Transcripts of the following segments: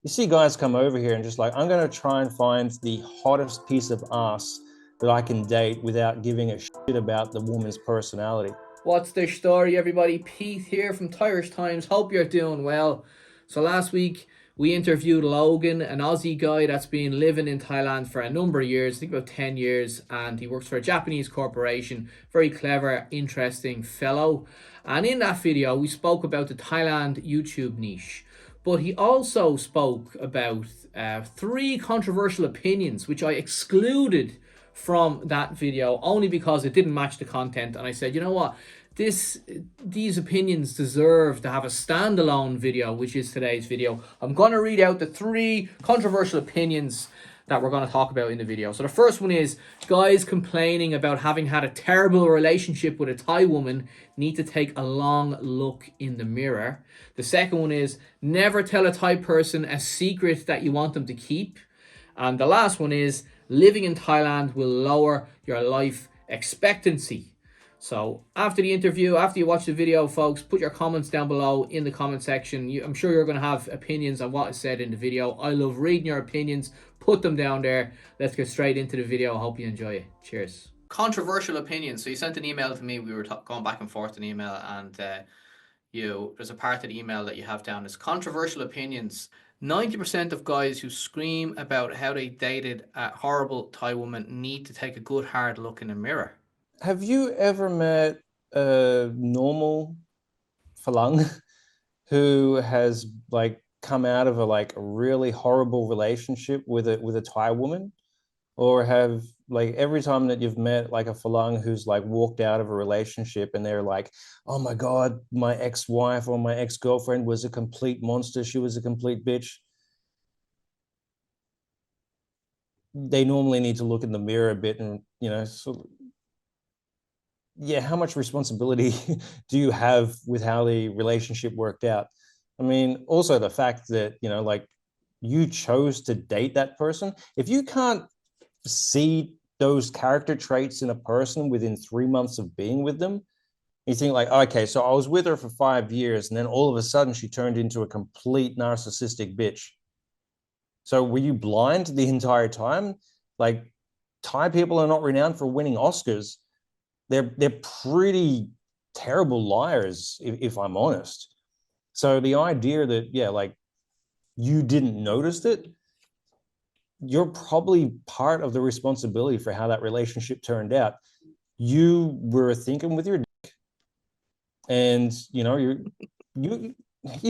You see guys come over here and just like, I'm going to try and find the hottest piece of ass that I can date without giving a shit about the woman's personality. What's the story, everybody? Pete here from Thairish Times. Hope you're doing well. So last week we interviewed Logan, an Aussie guy that's been living in Thailand for a number of years, I think about 10 years, and he works for a Japanese corporation. Very clever, interesting fellow. And in that video, we spoke about the Thailand YouTube niche. But he also spoke about three controversial opinions, which I excluded from that video only because it didn't match the content. And I said, you know what, these opinions deserve to have a standalone video, which is today's video. I'm going to read out the three controversial opinions that we're going to talk about in the video. So the first one is guys complaining about having had a terrible relationship with a Thai woman need to take a long look in the mirror. The second one is never tell a Thai person a secret that you want them to keep. And the last one is living in Thailand will lower your life expectancy. So after the interview, after you watch the video, folks, put your comments down below in the comment section. I'm sure you're going to have opinions on what is said in the video. I love reading your opinions. Put them down there. Let's get straight into the video. I hope you enjoy it. Cheers. Controversial opinions. So you sent an email to me. We were going back and forth in email, and there's a part of the email that you have down as controversial opinions. 90% of guys who scream about how they dated a horrible Thai woman need to take a good hard look in the mirror. Have you ever met a normal Falang who has like come out of a really horrible relationship with a Thai woman? Or have like every time that you've met like a Falang who's like walked out of a relationship and they're like, oh my God, my ex-wife or my ex-girlfriend was a complete monster. She was a complete bitch. They normally need to look in the mirror a bit and, yeah, how much responsibility do you have with how the relationship worked out? I mean, also the fact that, like you chose to date that person. If you can't see those character traits in a person within 3 months of being with them, you think like, okay, so I was with her for 5 years and then all of a sudden she turned into a complete narcissistic bitch. So were you blind the entire time? Like Thai people are not renowned for winning Oscars. They're pretty terrible liars, if I'm honest. So the idea that, yeah, like you didn't notice it, you're probably part of the responsibility for how that relationship turned out. You were thinking with your dick, and you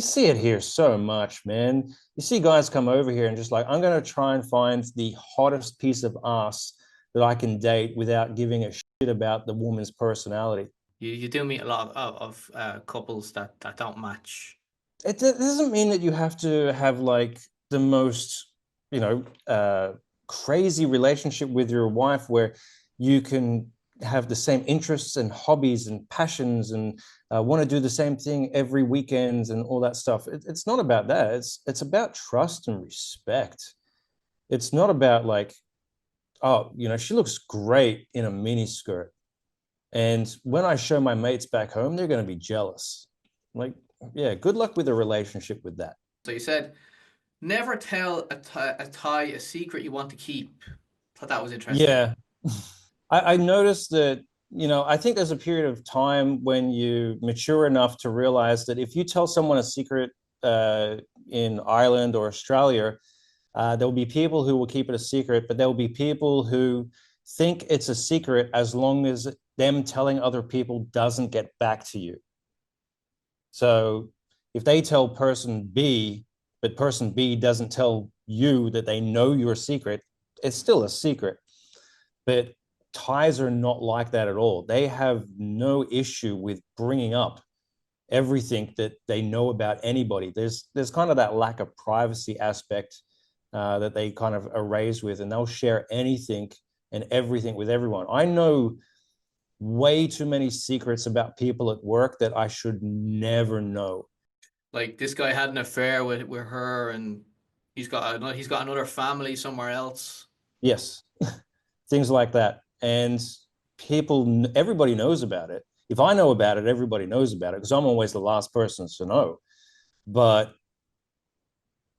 see it here so much, man. You see guys come over here and just like, I'm going to try and find the hottest piece of ass that I can date without giving a shit about the woman's personality. You do meet a lot of couples that don't match. It doesn't mean that you have to have like the most, you know, uh, crazy relationship with your wife where you can have the same interests and hobbies and passions and want to do the same thing every weekend and all that stuff. It's not about that. It's about trust and respect. It's not about like, oh, she looks great in a mini skirt. And when I show my mates back home, they're going to be jealous. Like, yeah, good luck with a relationship with that. So you said, never tell a Thai a secret you want to keep. Thought that was interesting. Yeah. I noticed that, I think there's a period of time when you mature enough to realize that if you tell someone a secret in Ireland or Australia, there'll be people who will keep it a secret, but there'll be people who think it's a secret as long as them telling other people doesn't get back to you. So if they tell person B, but person B doesn't tell you that they know your secret, it's still a secret. But Thais are not like that at all. They have no issue with bringing up everything that they know about anybody. There's kind of that lack of privacy aspect that they kind of are raised with, and they'll share anything and everything with everyone. I know way too many secrets about people at work that I should never know. Like this guy had an affair with her, and he's got another family somewhere else. Yes, things like that. And everybody knows about it. If I know about it, everybody knows about it because I'm always the last person to know. But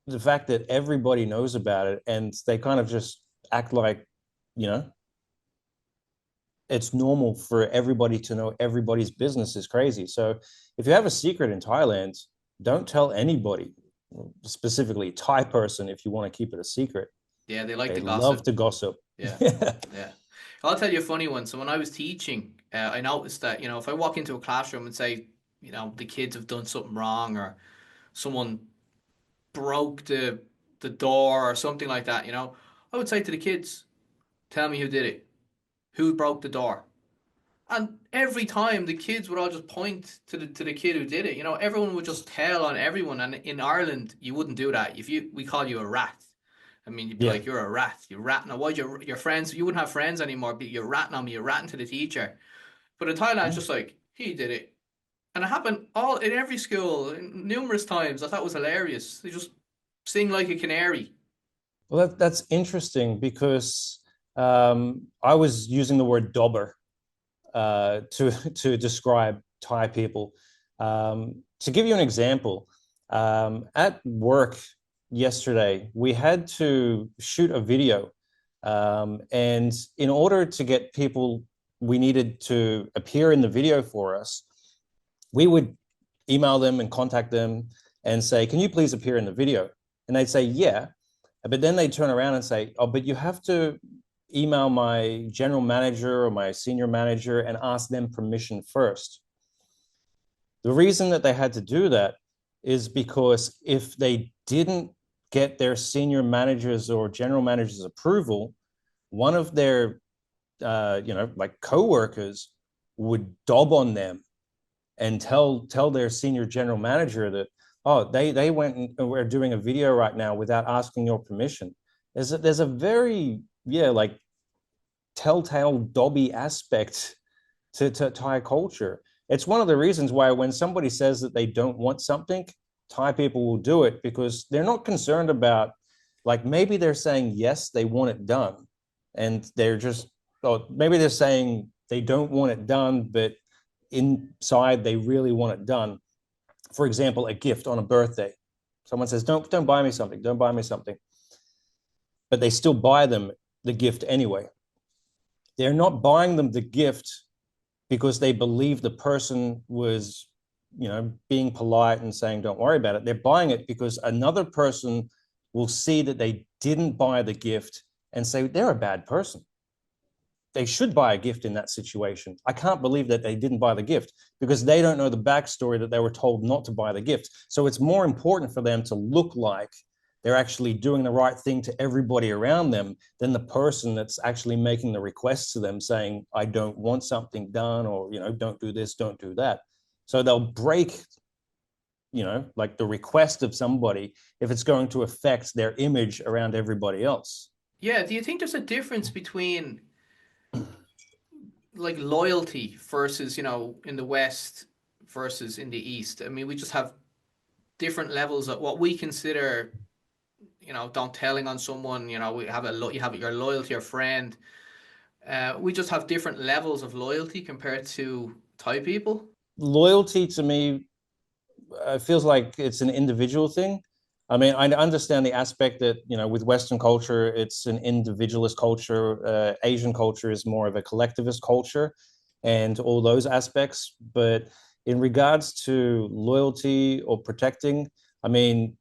the fact that everybody knows about it and they kind of just act like, you know, it's normal for everybody to know everybody's business is crazy. So if you have a secret in Thailand, don't tell anybody, specifically Thai person, if you want to keep it a secret. Yeah, they like They to love gossip. to gossip. Yeah, Yeah. yeah. I'll tell you a funny one. So when I was teaching, I noticed that, if I walk into a classroom and say, the kids have done something wrong, or someone broke the door or something like that, I would say to the kids, tell me who did it. Who broke the door? And every time the kids would all just point to the kid who did it. Everyone would just tell on everyone. And in Ireland, you wouldn't do that. If we call you a rat. I mean, you'd be Yeah. like, you're a rat. You're ratting. Why your friends? You wouldn't have friends anymore. But you're ratting on me. You're ratting to the teacher. But in Thailand, it's just like he did it, and it happened all in every school numerous times. I thought it was hilarious. They just sing like a canary. Well, that's interesting because I was using the word dobber to describe Thai people. To give you an example, at work yesterday, we had to shoot a video, and in order to get people we needed to appear in the video for us, we would email them and contact them and say, "Can you please appear in the video?" And they'd say, "Yeah," but then they'd turn around and say, "Oh, but you have to email my general manager or my senior manager and ask them permission first." The reason that they had to do that is because if they didn't get their senior managers or general managers approval, one of their like co-workers would dob on them and tell their senior general manager that, oh, they went and we're doing a video right now without asking your permission. There's a very, yeah, like telltale dobby aspect to Thai culture. It's one of the reasons why when somebody says that they don't want something, Thai people will do it because they're not concerned about, like, maybe they're saying yes, they want it done, and they're just, or maybe they're saying they don't want it done, but inside they really want it done. For example, a gift on a birthday. Someone says, don't buy me something, don't buy me something. But they still buy them the gift anyway. They're not buying them the gift because they believe the person was, being polite and saying, don't worry about it. They're buying it because another person will see that they didn't buy the gift and say, they're a bad person. They should buy a gift in that situation. I can't believe that they didn't buy the gift because they don't know the backstory that they were told not to buy the gift. So it's more important for them to look like they're actually doing the right thing to everybody around them than the person that's actually making the request to them saying, I don't want something done, or, don't do this, don't do that. So they'll break, like the request of somebody if it's going to affect their image around everybody else. Yeah. Do you think there's a difference between like loyalty versus in the West versus in the East? I mean, we just have different levels of what we consider don't telling on someone. We have you have your loyal to your friend. We just have different levels of loyalty compared to Thai people. Loyalty to me feels like it's an individual thing. I mean, I understand the aspect that, with Western culture, it's an individualist culture. Asian culture is more of a collectivist culture and all those aspects. But in regards to loyalty or protecting, I mean,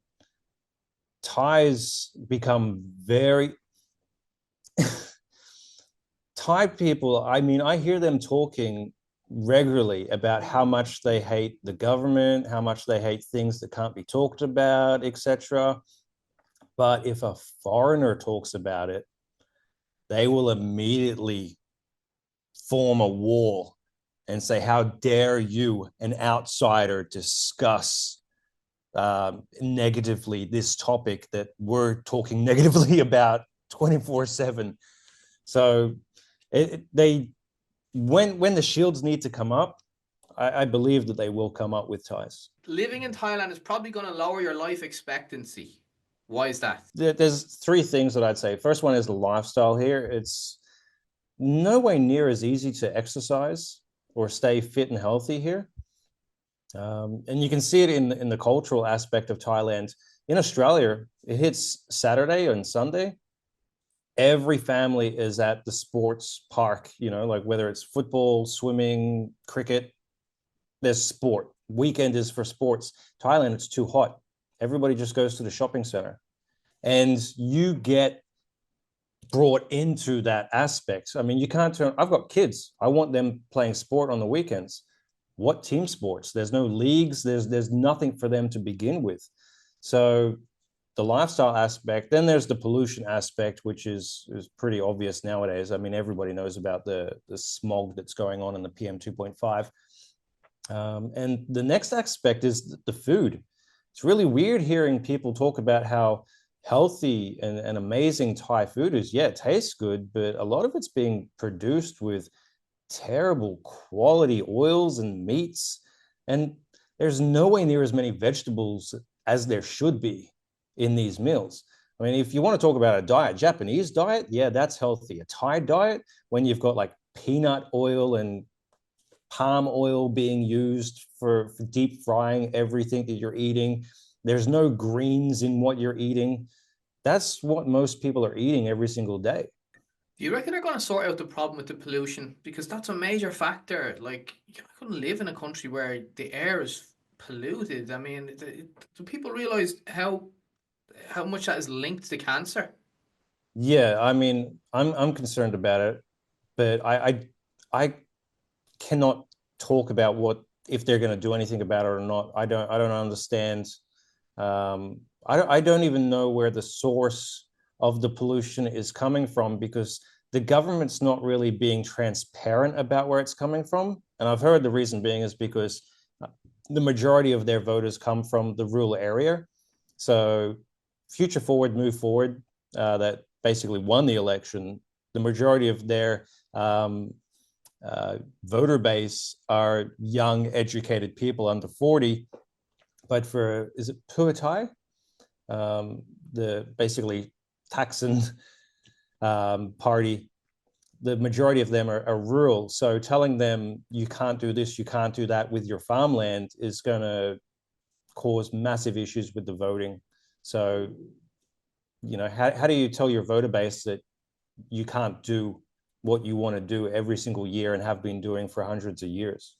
Thais become very Thai people. I mean, I hear them talking regularly about how much they hate the government, how much they hate things that can't be talked about, etc. But if a foreigner talks about it, they will immediately form a wall and say, how dare you, an outsider, discuss negatively this topic that we're talking negatively about 24/7. So they when the shields need to come up, I believe that they will come up with ties. Living in Thailand is probably going to lower your life expectancy. Why is that? There's three things that I'd say. First one is the lifestyle here. It's no way near as easy to exercise or stay fit and healthy here. And you can see it in the cultural aspect of Thailand. In Australia, it hits Saturday and Sunday. Every family is at the sports park, like whether it's football, swimming, cricket, there's sport. Weekend is for sports. Thailand, it's too hot. Everybody just goes to the shopping center. And you get brought into that aspect. I mean, you can't turn, I've got kids. I want them playing sport on the weekends. What team sports? There's no leagues, there's nothing for them to begin with. So the lifestyle aspect, then there's the pollution aspect, which is pretty obvious nowadays. I mean, everybody knows about the smog that's going on in the PM 2.5. And the next aspect is the food. It's really weird hearing people talk about how healthy and amazing Thai food is. Yeah, it tastes good, but a lot of it's being produced with terrible quality oils and meats. And there's nowhere near as many vegetables as there should be in these meals. I mean, if you want to talk about a diet, Japanese diet, yeah, that's healthy. A Thai diet, when you've got like peanut oil and palm oil being used for deep frying everything that you're eating, there's no greens in what you're eating. That's what most people are eating every single day. Do you reckon they're going to sort out the problem with the pollution? Because that's a major factor. Like, I couldn't live in a country where the air is polluted. I mean, do people realize how much that is linked to cancer? Yeah, I mean, I'm concerned about it, but I cannot talk about what if they're going to do anything about it or not. I don't understand. I don't even know where the source of the pollution is coming from because the government's not really being transparent about where it's coming from. And I've heard the reason being is because the majority of their voters come from the rural area. So Future Forward, Move Forward, that basically won the election, the majority of their voter base are young, educated people under 40. But for, is it Puatai? The basically Thaksin party, the majority of them are rural. So telling them you can't do this, you can't do that with your farmland is going to cause massive issues with the voting. So, how do you tell your voter base that you can't do what you want to do every single year and have been doing for hundreds of years?